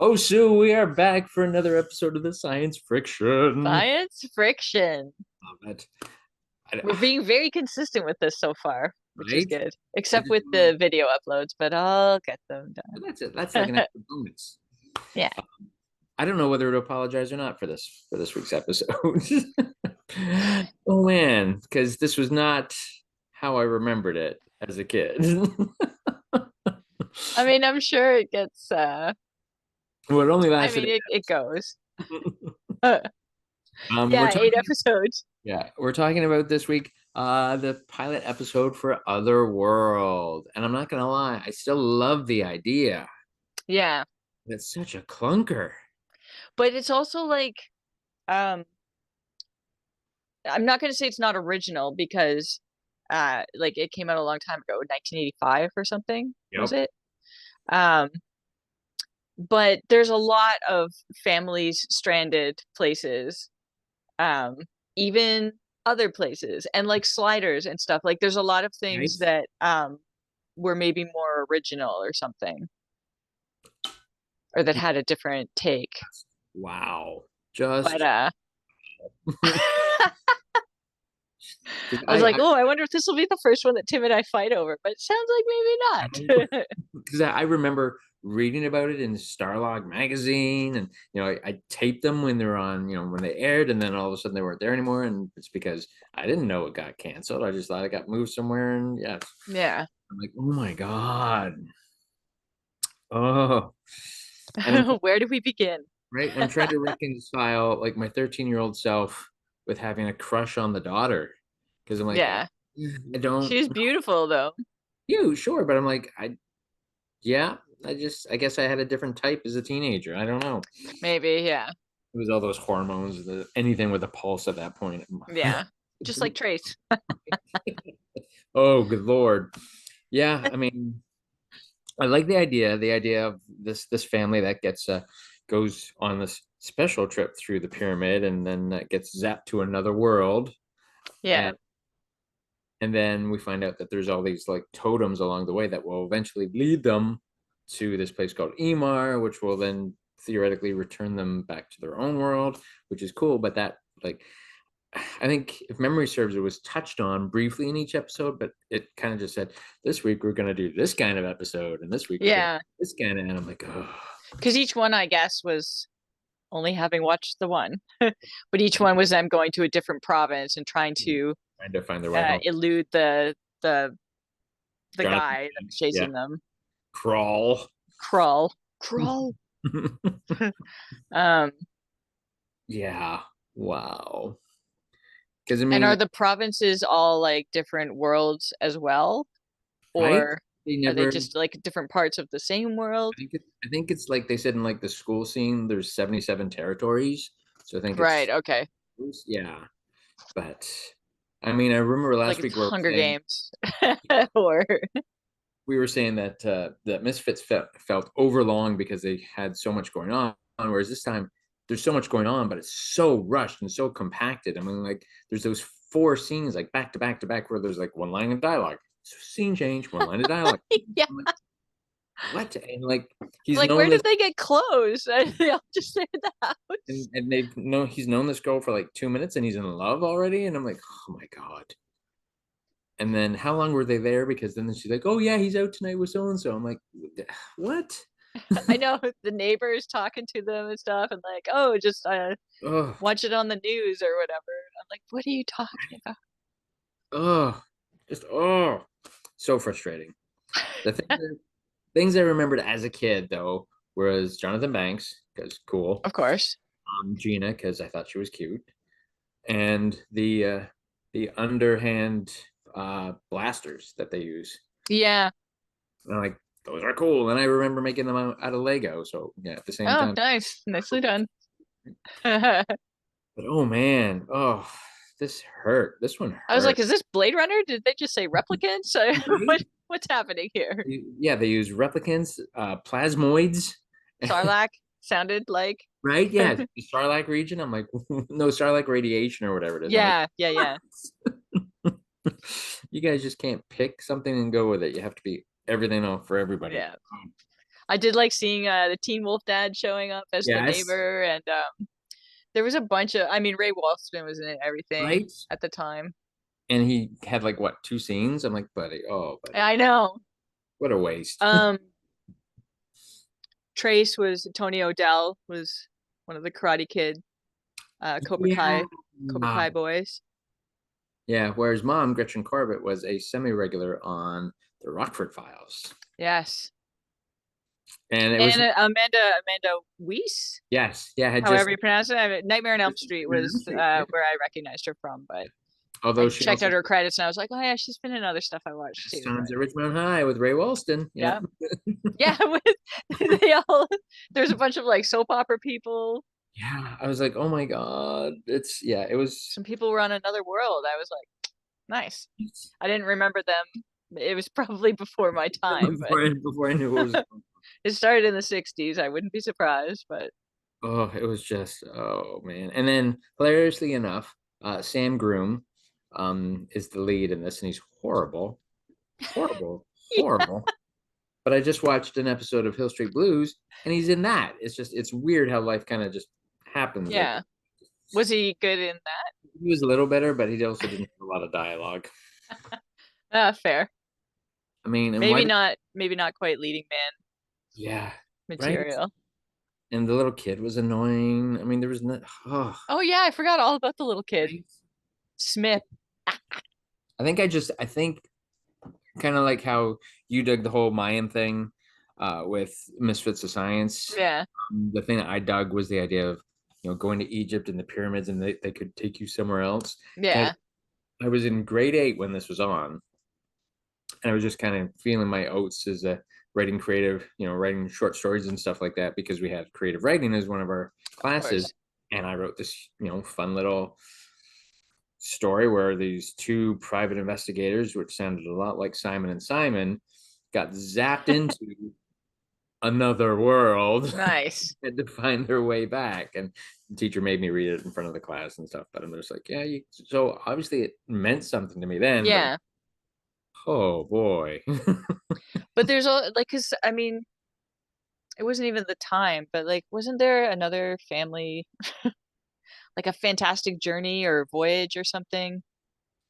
Oh, Sue, we are back for another episode of the Science Friction. Science friction. Love it. We're being very consistent with this so far, which is Right? good. I Except just with the video uploads, but I'll get them that's it. That's like an extra bonus. Yeah. I don't know whether to apologize or not for this week's episode. Oh man, because this was not how I remembered it as a kid. I mean, I'm sure it gets Well, it only I lasted mean eight it goes. episodes. We're Yeah, eight talking. episodes. Yeah, we're talking about this week the pilot episode for Otherworld. And I'm not gonna lie, I still love the idea. Yeah. It's such a clunker. But it's also like um I'm not gonna say it's not original because like it came out a long time ago, 1985 or something, was Yep. it? Um but there's a lot of families stranded places, um even other places and like sliders and stuff. Like there's a lot of Right? things that were maybe more original or something, or that had a different take. Wow. But Just I 'cause was like, oh, I wonder if this will be the first one that Tim and I fight over, but it sounds like maybe not. because I remember reading about it in Starlog magazine, and I taped them when they were on, when they aired, and then all of a sudden they weren't there anymore, and it's because I didn't know it got canceled. I just thought it got moved somewhere, and yeah, Yeah. I'm like, oh my god, oh, and I'm Where do we begin? right, I'm trying to reconcile like my 13-year-old self with having a crush on the daughter because I'm like, Yeah, I don't, she's beautiful though. you sure, but I'm like, yeah, I guess I had a different type as a teenager. I don't know. Maybe, yeah. It was all those hormones, anything with a pulse at that point. Yeah, just like Trace. Oh, good Lord. Yeah, I mean, I like the idea of this family that goes on this special trip through the pyramid and then gets zapped to another world. Yeah. And and then we find out that there's all these like totems along the way that will eventually lead them to this place called Emar, which will then theoretically return them back to their own world, which is cool. But that, like, I think if memory serves, it was touched on briefly in each episode, but it kind of just said, this week we're going to do this kind of episode, and this week we're going to Yeah, do this kind of, and I'm like, oh, because each one, I guess, was only having watched the one, but each one was them going to a different province and trying to trying to find their way home. elude the the Jonathan guy that was Banks, yeah, chasing them. crawl. Crawl, crawl. Um, Yeah, wow. Because I and are mean, the provinces all like different worlds as well, right? or They are they never. just like different parts of the same world? I think it's like they said in like the school scene. There's 77 territories, so I think Right. it's Okay. yeah. But I mean, I remember Like last it's week we were Hunger saying Games, or that Misfits felt overlong because they had so much going on, whereas this time there's so much going on, but it's so rushed and so compacted. I mean, like there's those four scenes like back to back to back where there's like one line of dialogue, scene change, one line of dialogue. yeah. I'm like, what? And like he's Like, known where this did they get clothes? They all just stay in the house. and they've known he's known this girl for like 2 minutes and he's in love already. And I'm like, oh my God. And then how long were they there? Because then she's like, oh yeah, he's out tonight with so and so. I'm like, what? I know the neighbors talking to them and stuff, and like, oh, just Oh, watch it on the news or whatever. I'm like, what are you talking about? oh, just so frustrating. The things I remembered as a kid though was Jonathan Banks because cool, Of course. Gina because I thought she was cute, and the underhand blasters that they use. Yeah. And I'm like, those are cool. And I remember making them out of Lego. So yeah, at the same Oh, time. nice. Nicely done. I But oh man, oh, this hurt. This one was like, hurt. is this Blade Runner? Did they just say replicants? Right? What's happening here? Yeah, they use replicants, plasmoids, Sarlacc sounded like. right? Yeah, the Starlight region. I'm like, no, Starlight radiation or whatever it is. I'm like, Yeah, yeah, yeah. you guys just can't pick something and go with it. You have to be everything for everybody. Yeah. I did like seeing the Teen Wolf dad showing up as the Yes, neighbor, and there was a bunch of. I mean, Ray Walston was in everything right. at the time. And he had like what, two scenes? I'm like, buddy, oh, buddy, I know. what a waste. Um, Trace was Tony O'Dell was one of the Karate Kid, Yeah. Cobra Kai boys. Yeah. Whereas mom, Gretchen Corbett, was a semi-regular on the Rockford Files, Yes, and it was and Amanda Weiss, yes, yeah, had just however you pronounce it. I mean, Nightmare on Elm Street was yeah. where I recognized her from, but Although I she checked also out her credits and I was like, oh yeah, she's been in other stuff I watched has too. tons But at Richmond High with Ray Walston. Yep. yeah, yeah, they all there's a bunch of like soap opera people. Yeah, I was like, oh my God, it's yeah, it was Some people were on Another World. I was like, nice. I didn't remember them. It was probably before my time, but before I knew what was going. it started in the 60s. I wouldn't be surprised, but Oh, it was just oh man. And then hilariously enough, Sam Groom is the lead in this, and he's horrible, horrible, yeah, horrible. But I just watched an episode of Hill Street Blues, and he's in that. It's just it's weird how life kind of just happens like yeah. that. Was he good in He was a little better, but he also didn't have a lot of dialogue. that? Fair. I mean, and why? Maybe not quite leading man Yeah, right. material. And the little kid was annoying. I mean, there was no. Oh, Oh yeah, I forgot all about the little kid. right? Smith. I think kind of like how you dug the whole Mayan thing with Misfits of Science. Yeah, The thing that I dug was the idea of, going to Egypt and the pyramids, and they could take you somewhere else. And yeah, I was in grade 8 when this was on, and I was just kind of feeling my oats as a writing creative, writing short stories and stuff like that, because we had creative writing as one of our of classes. course. And I wrote this, fun little story where these two private investigators, which sounded a lot like Simon and Simon, got zapped into another world Nice. and to find their way back. And the teacher made me read it in front of the class and stuff. But I'm just like, yeah, so obviously it meant something to me then, but Yeah. oh boy. But there's all like, cause I mean, it wasn't even the time, but like, wasn't there another family, like a fantastic journey or voyage or something?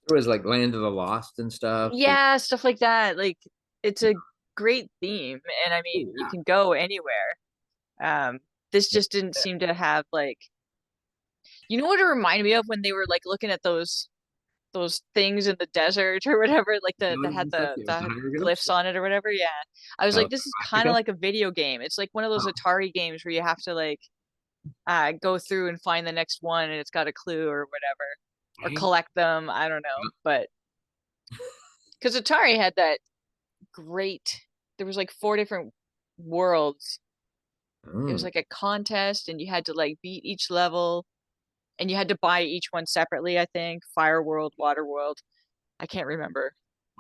It was like Land of the Lost and stuff. Yeah, stuff like that. Like, it's a great theme, and I Oh mean, you yeah. can go anywhere. Um, this Yeah. just didn't seem to have like, you know what it reminded me of when they were like looking at those things in the desert or whatever, like the that Those had and stuff, yeah, the the hieroglyphs. glyphs on it or whatever. Yeah. I was like, this is kind of Swastika. like a video game. It's like one of those Oh, Atari games where you have to like go through and find the next one and it's got a clue or whatever. Or right? collect them. I don't know. But because Atari had that great there was like four different worlds. It was Mm, like a contest and you had to like beat each level and you had to buy each one separately, I think. Fire World, Water World. I can't remember.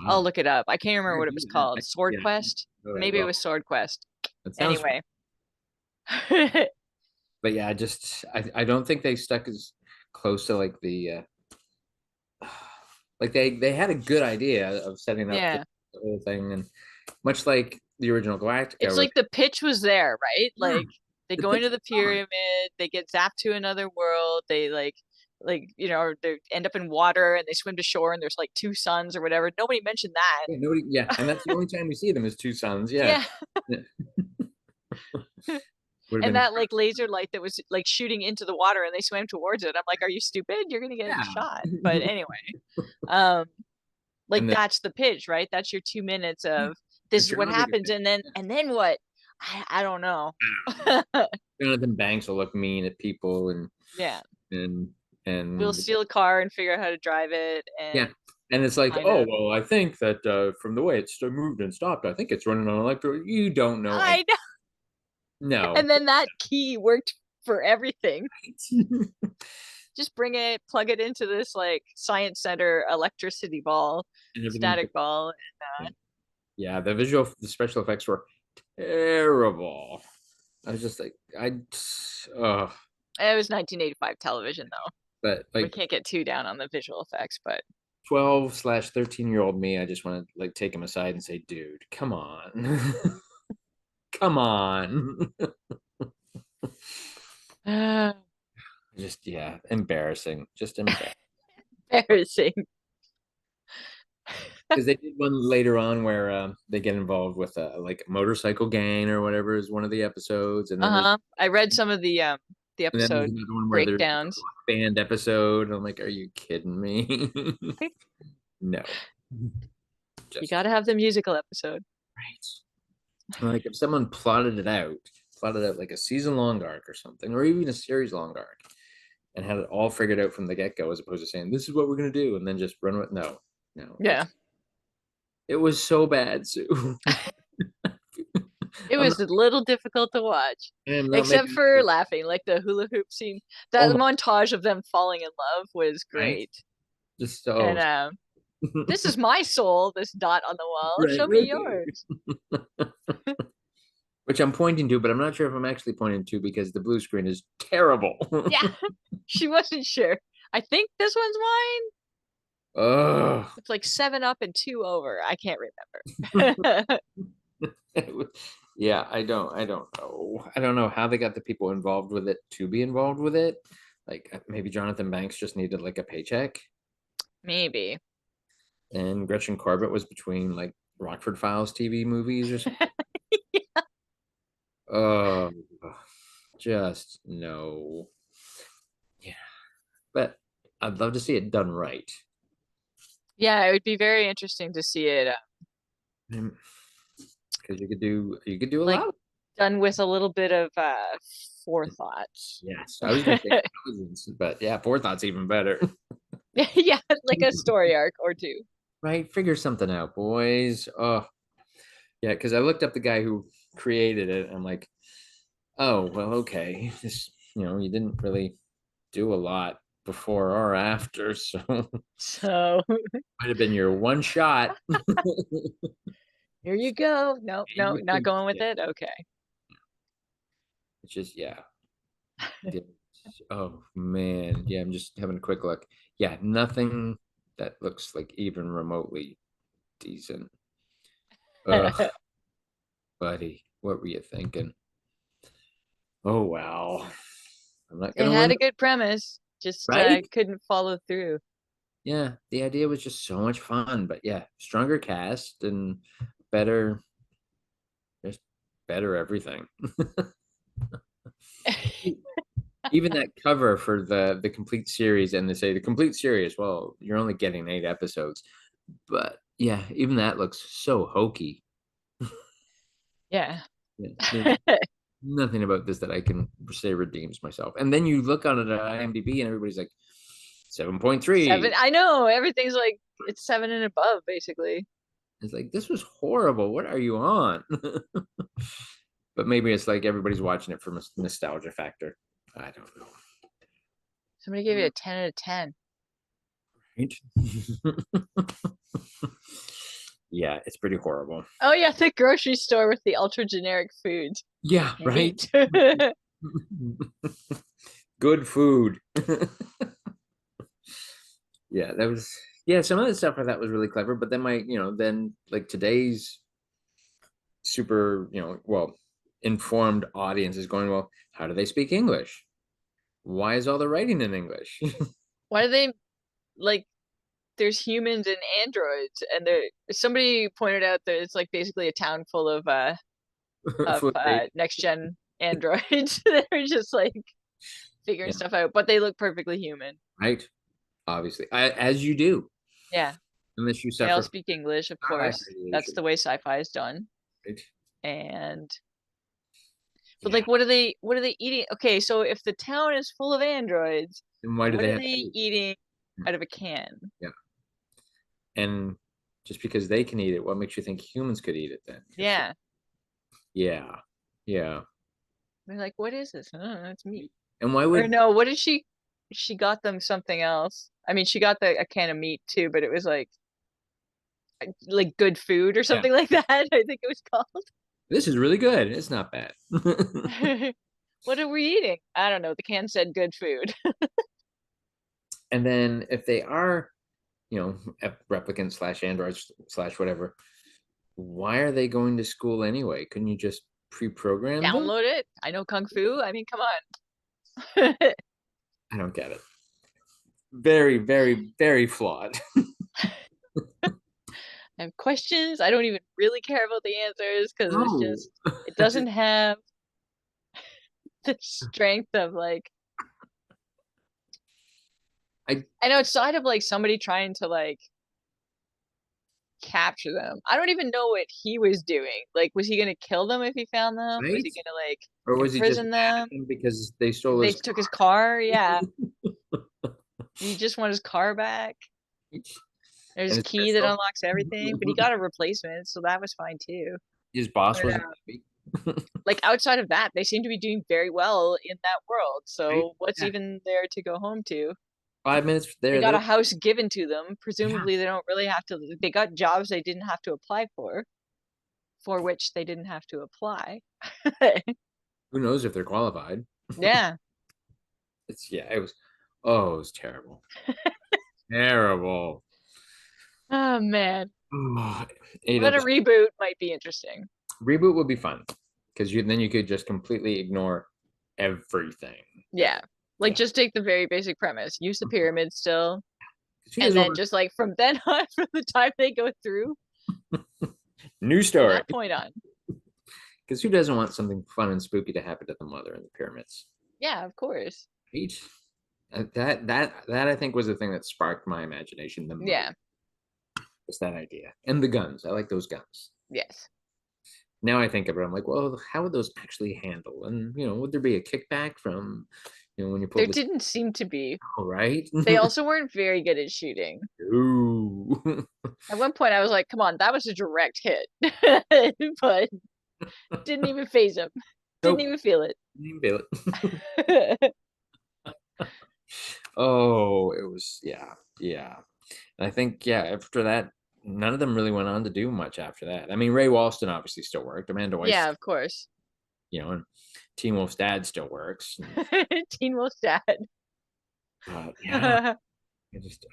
I'll wow. look it up. I can't I remember gotta what it do was that. called. Sword Yeah, Quest? go ahead. Maybe it Well, was Sword Quest. that sounds fun. Anyway. But yeah, I don't think they stuck as close to like like they had a good idea of setting up Yeah. the whole thing, and much like the original Galactica, It's where like the pitch was there, right? yeah, Like they the go pitch into was the solid. pyramid, they get zapped to another world, they like they end up in water and they swim to shore and there's like two suns or whatever. Nobody mentioned Yeah, nobody, yeah, that. and that's the only time we see them is two suns. Yeah, Yeah. yeah. Would have And been that like laser light that was like shooting into the water and they swam towards it. I'm like, are you stupid? You're gonna get yeah, shot. But anyway, um, like and then that's the pitch, right? That's your 2 minutes yeah, of this if is what Jonathan, happens, and then what? I don't know. Jonathan Banks will look mean at people Yeah, and we'll and steal a car and figure out how to drive it, yeah, and and it's like, kind oh of. well, I think that from the way it's moved and stopped, I think it's running on electro. You don't know any. I know. No. And then that key worked for everything. Just bring it, plug it into this like science center electricity ball, And everything. static ball. Yeah, the special effects were terrible. I was just like, It was 1985 television though. but We like can't get too down on the visual effects, but 12/13-year-old me, I just want to like take him aside and say, dude, come on. Come on. Just yeah, embarrassing. Just embarrassing. Embarrassing. Because they did one later on where they get involved with like a motorcycle gang or whatever is one of the episodes, Uh-huh. I read some of the and then there's episode another one where there's like a breakdowns. rock band episode. I'm like, are you kidding me? No, You just got to have the musical episode. right. Like if someone plotted out like a season long arc or something, or even a series long arc, and had it all figured out from the get go, as opposed to saying this is what we're gonna do and then just run with no, no. Yeah. It was so bad, Sue. It I'm was not. a little difficult to watch, I am not except making for it. laughing, like the hula hoop scene. Oh That my, montage of them falling in love was right? great. Just And so this is my soul, this dot on the wall. right, Show me yours. which I'm pointing to, but I'm not sure if I'm actually pointing to because the blue screen is terrible. Yeah, she wasn't sure. I think this one's mine. Oh, It's like 7 up and 2 over. I can't remember. yeah. I don't know. I don't know how they got the people involved with it to be involved with it. Like maybe Jonathan Banks just needed like a paycheck, Maybe. and Gretchen Corbett was between like Rockford Files TV movies or something. Oh, just no. Yeah, but I'd love to see it done right. Yeah, it would be very interesting to see it Because you could do a like lot. done with a little bit of forethought. Yes, I was gonna say intelligence, but yeah, forethought's even better. Yeah, like a story arc or two. Right? Figure something out, boys. Oh, yeah, because I looked up the guy who created it. I'm like, oh, well, okay. You didn't really do a lot before or after, so So might have been your one shot. here you go. No, And no, you not pinched going with it. it. Okay. It's just, yeah. Yeah. Oh man, yeah. I'm just having a quick look. Yeah, nothing that looks like even remotely decent. Ugh, buddy, what were you thinking? Oh wow, I'm not It gonna had win, a good premise, just right? couldn't follow through. Yeah, the idea was just so much fun, but yeah, stronger cast and better, just better everything. Even that cover for the complete series, and they say the complete series. Well, you're only getting 8 episodes, but yeah, even that looks so hokey. Yeah. Yeah, there's nothing about this that I can say redeems myself. And then you look on it at IMDb, and everybody's like 7. 7.3. I know everything's like it's 7 and above basically. It's like this was horrible. What are you on? But maybe it's like everybody's watching it for nostalgia factor. I don't know. Somebody gave it a 10 out of 10. Right? Yeah, it's pretty horrible. Oh yeah, the grocery store with the ultra generic foods. Yeah, Can't right. eat. Good food. Yeah, that was yeah, some of the stuff I thought was really clever, but then then like today's super, well, informed audience is going, well, how do they speak English? Why is all the writing in English? Why do they like there's humans and androids and there somebody pointed out that it's like basically a town full of Food bait. next gen androids. They're just like figuring Yeah, stuff out, but they look perfectly human. right. Obviously, as you do, Yeah. unless you They all suffer from speak English, of eye course. That's radiation. the way sci-fi is done. Right? And but Yeah. like what are they eating? Okay, so if the town is full of androids, And why do what they are have they to? eating out of a can? Yeah. And just because they can eat it, what makes you think humans could eat it then? Yeah. Yeah. Yeah. They're like, what is this? Oh, it's meat. And why Or would no, what did she got them something else. I mean, she got a can of meat too, but it was like good food or yeah, something like that, I think it was called. this is really good. It's not bad. What are we eating? I don't know. The can said good food. And then if they are, replicants slash androids slash whatever, why are they going to school anyway? Couldn't you just pre-programmed them. Download it. I know Kung Fu. I mean, come on. I don't get it. Very, very, very flawed. I have questions. I don't even really care about the answers because it's No. just, it doesn't have the strength of like, I I know outside of like somebody trying to like capture them. I don't even know what he was doing. Like, was he gonna kill them if he found them? Was right? he gonna like Or was he just imprison mad at them? them because they stole They his took his car. Yeah, he just want his car back. car There's and a his key that pistol? unlocks everything, but he got a replacement, so that was fine too. His boss But wasn't happy. like outside of that, they seem to be doing very well in that world. Right? So what's Yeah. even there to go home to? 5 minutes They there, got there. a house given to them. Yeah. Presumably, they don't really have to. They got jobs they didn't have to apply for which they didn't have to apply. Who knows if they're qualified? Yeah. It was, oh, it was terrible. Terrible. Oh man. Oh, eight But a episodes. reboot might be interesting. Reboot would be fun because then you could just completely ignore everything that, Yeah. Like yeah. just take the very basic premise. Use the pyramid still. 'Cause who And doesn't then want just like from then on, from the time they go through, new from story? that point on. Because who doesn't want something fun and spooky to happen to the mother in the pyramids? Yeah, of course. Right? That I think was the thing that sparked my imagination the most. Yeah. Was that idea and the guns? I like those guns. Yes. Now I think of it, I'm like, well, how would those actually handle? And would there be a kickback from, when you pull There this? didn't seem to be. All right. They also weren't very good at shooting. Ooh. At one point, I was like, come on, that was a direct hit. But didn't even phase him. Didn't Nope. even feel it. Didn't feel it. Oh, it was, yeah, yeah. And I think, yeah, after that, none of them really went on to do much after that. I mean, Ray Walston obviously still worked. Amanda Yeah, Weiss, of course. and Teen Wolf's dad still works. Teen Wolf's dad. But yeah,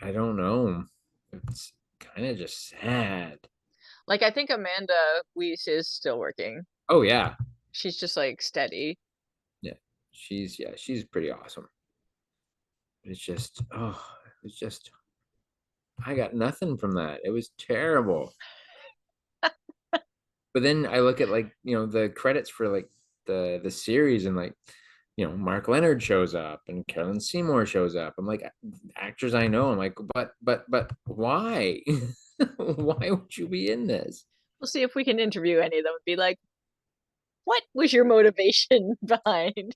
I don't know. It's kind of just sad. Like, I think Amanda Weiss is still working. Oh yeah, She's just like steady. yeah. She's pretty awesome. It's just, it's just, I got nothing from that. It was terrible. But then I look at like the credits for like the series and like Mark Leonard shows up and Carolyn Seymour shows up. I'm like actors I know. I'm like but why? Why would you be in this? We'll see if we can interview any of them and be like, what was your motivation behind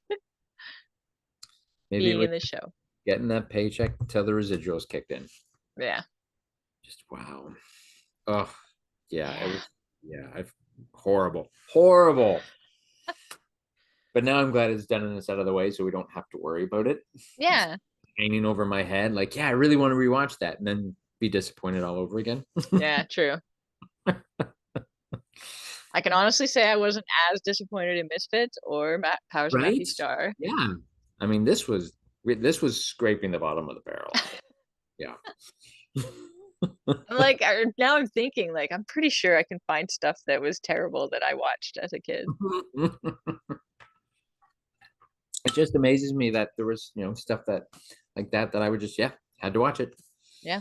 Maybe it being was in the show? getting that paycheck till the residuals kicked in. Yeah. Just wow. Oh yeah, it Yeah. was I've horrible, horrible. But now I'm glad it's done and it's out of the way, so we don't have to worry about it. It's Yeah. hanging over my head, like, yeah, I really want to rewatch that, and then be disappointed all over again. Yeah, true. I can honestly say I wasn't as disappointed in Misfits or Powers of Matthew Right? Star. Yeah. I mean, this was scraping the bottom of the barrel. Yeah. I'm like, now I'm thinking, like, I'm pretty sure I can find stuff that was terrible that I watched as a kid. It just amazes me that there was, stuff that like that I would just, yeah, had to watch it. Yeah.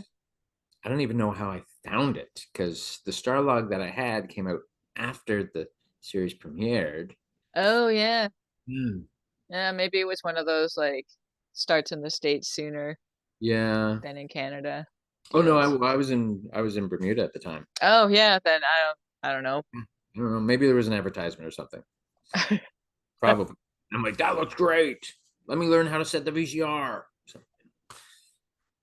I don't even know how I found it because the Starlog that I had came out after the series premiered. Oh, yeah. Hmm. Yeah, maybe it was one of those, like, starts in the States sooner Yeah. than in Canada Oh no, deals. I was in Bermuda at the time. Oh, yeah, then I don't know. I don't know. Maybe there was an advertisement or something. Probably. I'm like, that looks great. Let me learn how to set the VCR. So,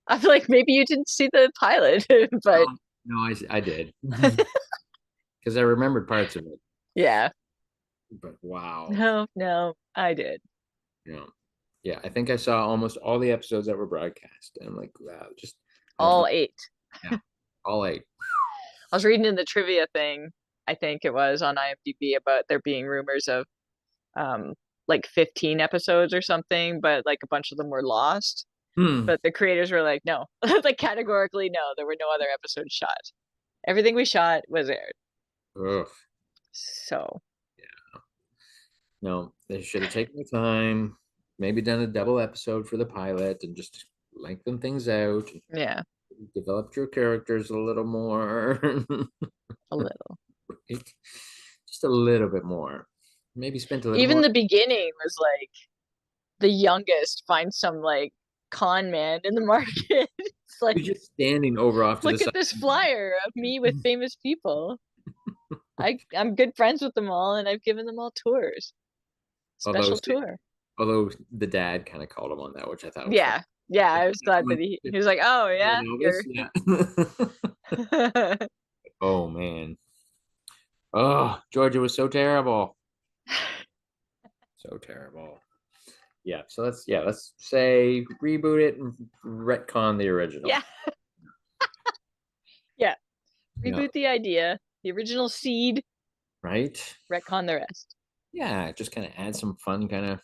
I feel like maybe you didn't see the pilot, but no, I did because I remembered parts of it. yeah. But wow, No, I did. yeah, I think I saw almost all the episodes that were broadcast, and I'm like, wow, just I have All 8. yeah, all 8. I was reading in the trivia thing, I think it was on IMDb about there being rumors of um like 15 episodes or something, but like a bunch of them were lost. Hmm. But the creators were like, no, like categorically no, there were no other episodes shot. Everything we shot was aired. Ugh. So Yeah. No, they should have taken the time, maybe done a double episode for the pilot and just lengthen things out, Yeah, developed your characters a little more. a little. Right? Just a little bit more. Maybe spent a little Even more. the beginning was like the youngest finds some like con man in the market. It's like, You're just standing over off to the look side. at this flyer of me with famous people. I'm good friends with them all, and I've given them all tours. Although, Special tour. although the dad kind of called him on that, which I thought was funny. Yeah, yeah. Like, I was glad that he was like, oh yeah, Elvis, you're. yeah. Oh man. Oh, Georgia was so terrible. So terrible. Yeah, so let's say reboot it and retcon the original. Yeah, yeah. Yeah, Reboot the idea, the original seed, right? retcon the rest. Yeah, just kind of add some fun kind of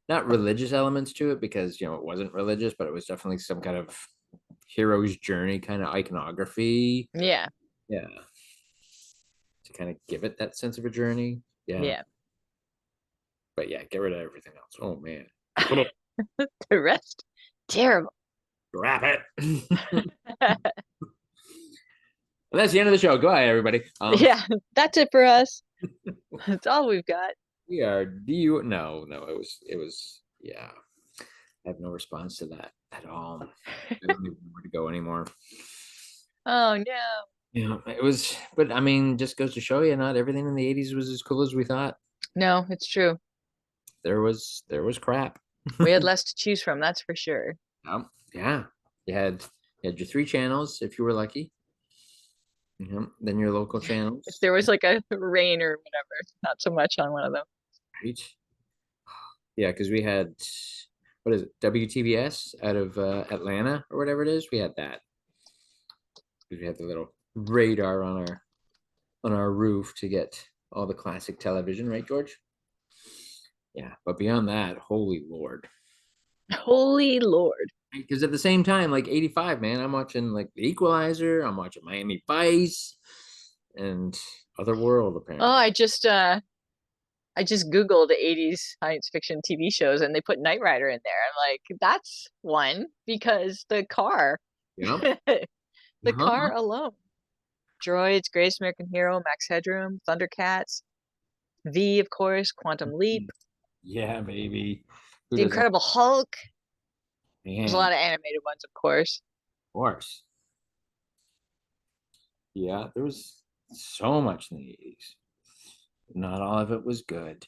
not religious elements to it because it wasn't religious, but it was definitely some kind of hero's journey kind of iconography. Yeah, Yeah, to kind of give it that sense of a journey. Yeah, yeah. but yeah, get rid of everything else. Oh man, The rest, terrible. wrap it. And that's the end of the show. Go ahead, everybody. Yeah, that's it for us. That's all we've got. We are do you no, it was yeah. I have no response to that at all. I don't even know where to go anymore. Oh no. It was, but I mean, just goes to show you, not everything in the '80s was as cool as we thought. No, it's true. There was crap. We had less to choose from, that's for sure. Yeah, you had your three channels if you were lucky. Then your local If channels, there was like a rain or whatever, not so much on one of them. right? Yeah, because we had what is it, WTBS out of Atlanta or whatever it is. We had that because we had the little radar on our roof to get all the classic television, right, George? Yeah, but beyond that, holy lord. Holy Lord. Because at the same time, like '85, man, I'm watching like The Equalizer, I'm watching Miami Vice, and Otherworld, Oh, apparently. I just Googled 80s science fiction TV shows and they put Knight Rider in there. I'm like, that's one because the car. Yeah. The Uh-huh. car alone. Droids, Greatest American Hero, Max Headroom, Thundercats, V, of course, Quantum Leap, Yeah, baby. Who The doesn't? Incredible Hulk. There's a Man, lot of animated ones, of course. of course. Yeah, there was so much in the '80s. Not all of it was good.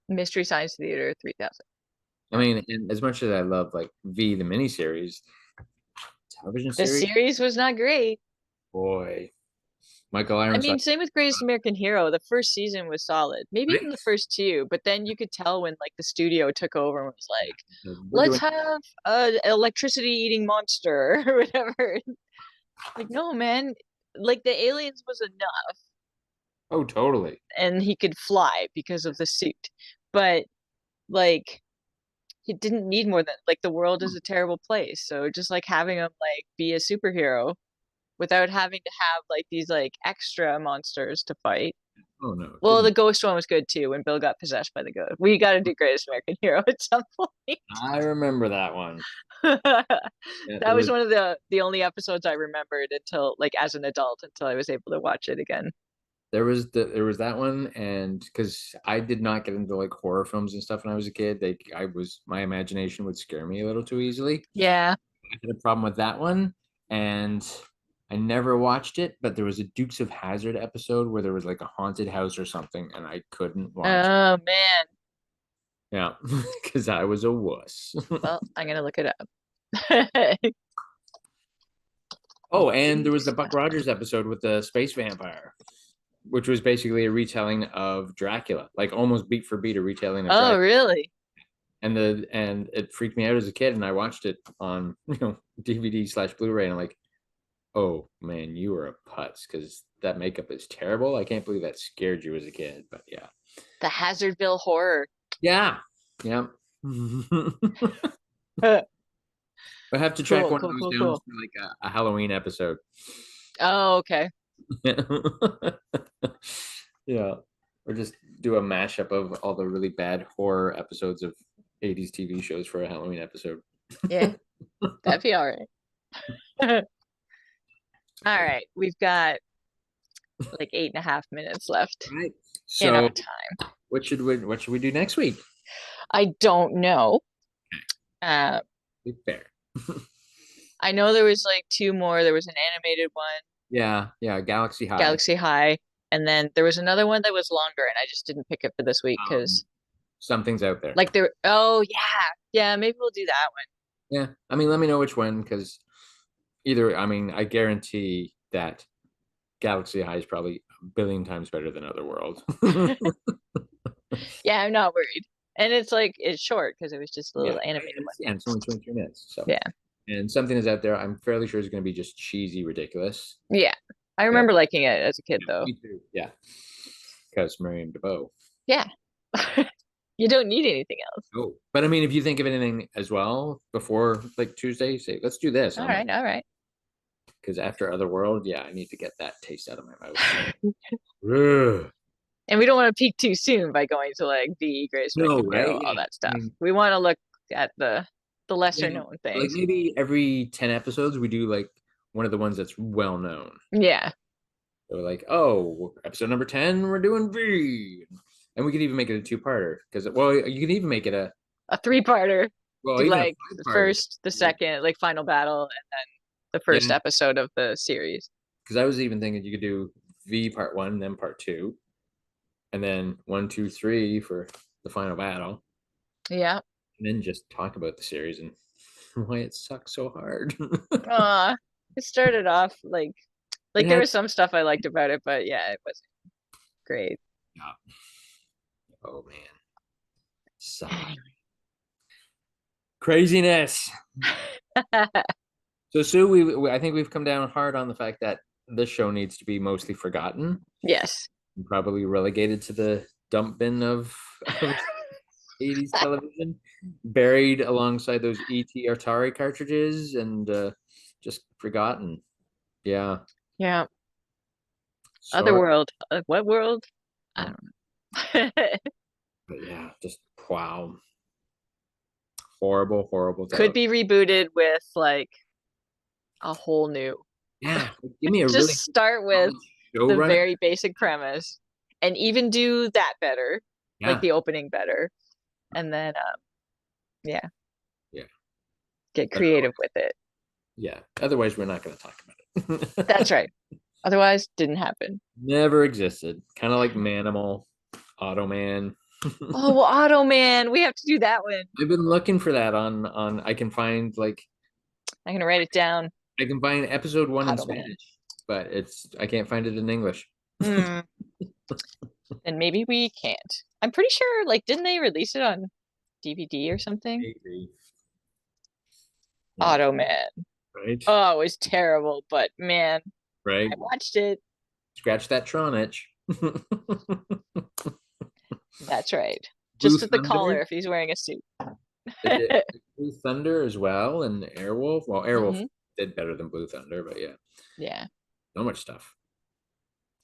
Mystery Science Theater 3000. I mean, and as much as I love like V, the miniseries, television The series, series was not great. boy, Michael I Ironside. mean, same with Greatest American Hero. The first season was solid. Maybe even the Right? first two, but then you could tell when like the studio took over and was like, Yeah, we're let's doing. have a electricity eating monster or whatever. Like, no, man. Like the aliens was enough Oh, totally. and he could fly because of the suit. But like he didn't need more than like the world is a terrible place. So just like having him like be a superhero without having to have like these like extra monsters to fight. Oh no, Well, the didn't. ghost one was good too when Bill got possessed by the ghost. We got to do Greatest American Hero at some point. I remember that one. Yeah, That was one of the only episodes I remembered until like as an adult until I was able to watch it again. there was that one, and because I did not get into like horror films and stuff when I was a kid, my imagination would scare me a little too easily. Yeah. I had a problem with that one, and I never watched it. But there was a Dukes of Hazzard episode where there was like a haunted house or something, and I couldn't watch it. Oh man. Yeah, because I was a wuss. Well, I'm gonna look it up. Oh, and there was the Dukes. Buck Rogers episode with the space vampire, which was basically a retelling of Dracula, like almost beat for beat a retelling of Oh, Dracula. really? And it freaked me out as a kid, and I watched it on DVD/Blu-ray, and I'm like, oh man, you were a putz because that makeup is terrible. I can't believe that scared you as a kid, but yeah, The Hazardville Horror. yeah, yeah. I have to track Cool, one of cool, those cool, down cool. for like a Halloween episode. Oh, okay. Yeah. or just do a mashup of all the really bad horror episodes of 80s TV shows for a Halloween episode. Yeah, that'd be all right. All All right, we've got like 8.5 minutes left right. in our So time. what should we do next week? I don't know. Uh, Be fair. I know there was like two more. There was an animated one, Yeah, yeah, Galaxy High. Galaxy High, and then there was another one that was longer, and I just didn't pick it for this week Um, because Something's out there. like there. Oh yeah, yeah. Maybe we'll do that one. Yeah, I mean, let me know which one because either, I mean, I guarantee that Galaxy High is probably a billion times better than Otherworld. Yeah, I'm not worried. And it's like it's short because it was just a Yeah, little animated one. yeah, it's only 23 minutes. So, Yeah, and something is out there. I'm fairly sure is going to be just cheesy, ridiculous. yeah. I Yeah, remember liking it as a kid yeah, though. me too. Yeah, because Miriam DeBow. Yeah. You don't need anything else. Oh, but I mean, if you think of anything as well before like Tuesday, say let's do this. All I'm like, right, all right. because after Otherworld, yeah, I need to get that taste out of my mouth. Ugh. And we don't want to peak too soon by going to like the Greatest No, American right? Hero, all Yeah, that I stuff. mean, We want to look at the lesser yeah, known like things. maybe every 10 episodes we do like one of the ones that's well known. Yeah. So like, oh, episode number 10, we're doing V. And we could even make it a two-parter because well, you can even make it a A three-parter. well, Do even a like the five-parter. first, the second, like final battle, and then the first Yeah, episode of the series. because I was even thinking you could do V part one, then part two, and then one, two, three for the final battle, Yeah. and then just talk about the series and why it sucks so hard. It started off It like there had was some stuff I liked about it, but yeah, it wasn't great. yeah. Oh man, sigh. Anyway. Craziness. So Sue, I think we've come down hard on the fact that this show needs to be mostly forgotten, Yes. and probably relegated to the dump bin of 80s television, buried alongside those ET Atari cartridges and just forgotten. Yeah, Yeah. sorry. Otherworld. What world? I don't know. But yeah, just wow. Horrible, horrible Could television. be rebooted with like a whole new. Yeah, give me a Just really start with solid the showrunner. very basic premise and even do that better, like Yeah, the opening better. And then yeah, yeah. get But creative with it. yeah, otherwise we're not going to talk about That's it. right. Otherwise, didn't happen. Never existed. Kind of like Manimal, Automan. Oh, well, Auto Man, we have to do that one. I've been looking for that on I can find like I'm gonna write it down. I can find episode one in Auto Man. Spanish, but I can't find it in English. Hmm. Then maybe we can't. I'm pretty sure, like, didn't they release it on DVD or something? Maybe. Yeah, Auto Man. right, Oh, it was terrible, but man, I right. watched it. Scratch that Tron itch. That's right. Blue Just at the Thunder. collar if he's wearing a suit. They did Blue Thunder as well, and Airwolf. Well, Airwolf Hmm. did better than Blue Thunder, but yeah, Yeah. so much stuff.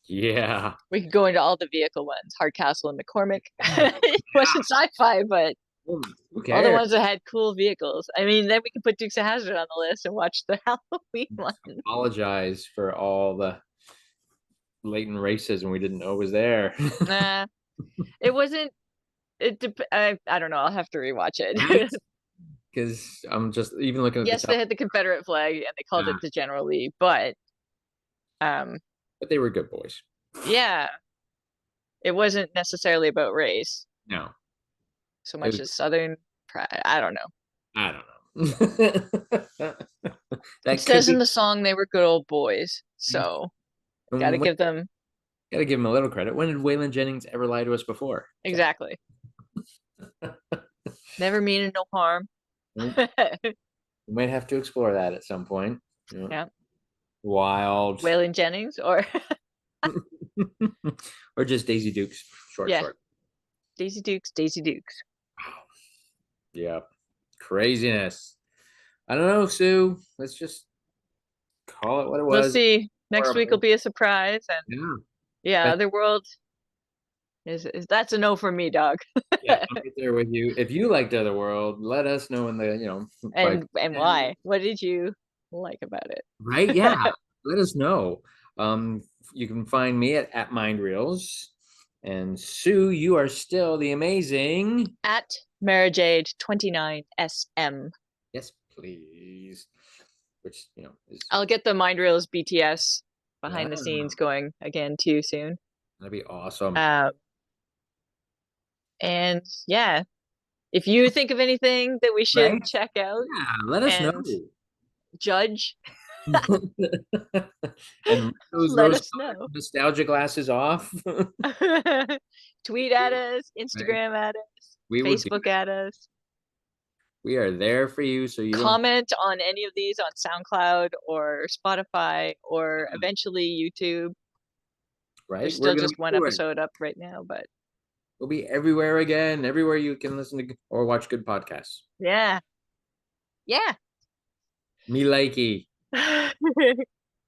Yeah. We could go into all the vehicle ones, Hardcastle and McCormick. Oh, It wasn't sci-fi, but who all the cares? ones that had cool vehicles. I mean, then we could put Dukes of Hazzard on the list and watch the Halloween one. Apologize for all the latent racism we didn't know was there. Nah, it wasn't. I don't know. I'll have to rewatch Right? it. Because I'm just even looking at the Yes, they top. had the Confederate flag and they called Yeah, it the General Lee, but um, but they were good boys. yeah, it wasn't necessarily about race No, so it much was, as Southern pride. I don't know. I don't know. It That could says in be. the song they were good old boys, so got to Gotta give them give him a little credit. When did Waylon Jennings ever lie to us before? So exactly. Never meaning no harm. we might have to explore that at some point. Yeah. Yeah, Wild. Waylon Jennings or Or just Daisy Dukes, short, yeah, short. Daisy Dukes, Daisy Dukes. Wow. Yeah. Craziness. I don't know, Sue. Let's just call it what it We'll was. see. Next week will Horrible. be a surprise, and Yeah. yeah, But Otherworld. Is that's a no for me, dog. Yeah, I'm right there with you. If you liked Otherworld, let us know in the, by And why? What did you like about it? right? Yeah, let us know. Um, you can find me at Mind Reels. And Sue, you are still the amazing. At Marajade29 SM. Yes, please. Which, is I'll get the Mind Reels BTS yeah, behind the scenes going again too soon. that'd be awesome. Um, and yeah, if you think of anything that we should Right? check out Yeah, let us know. and judge, And those let rose us colored know. nostalgia glasses off. Tweet at us, Right? Instagram at us, We will do Facebook that. at us. We are there for you so you don't Comment on any of these on SoundCloud or Spotify or eventually YouTube. There's right? We're still gonna just be one everywhere. episode up right now, but We'll be everywhere again, everywhere you can listen to or watch good podcasts. yeah. Yeah. Me likey.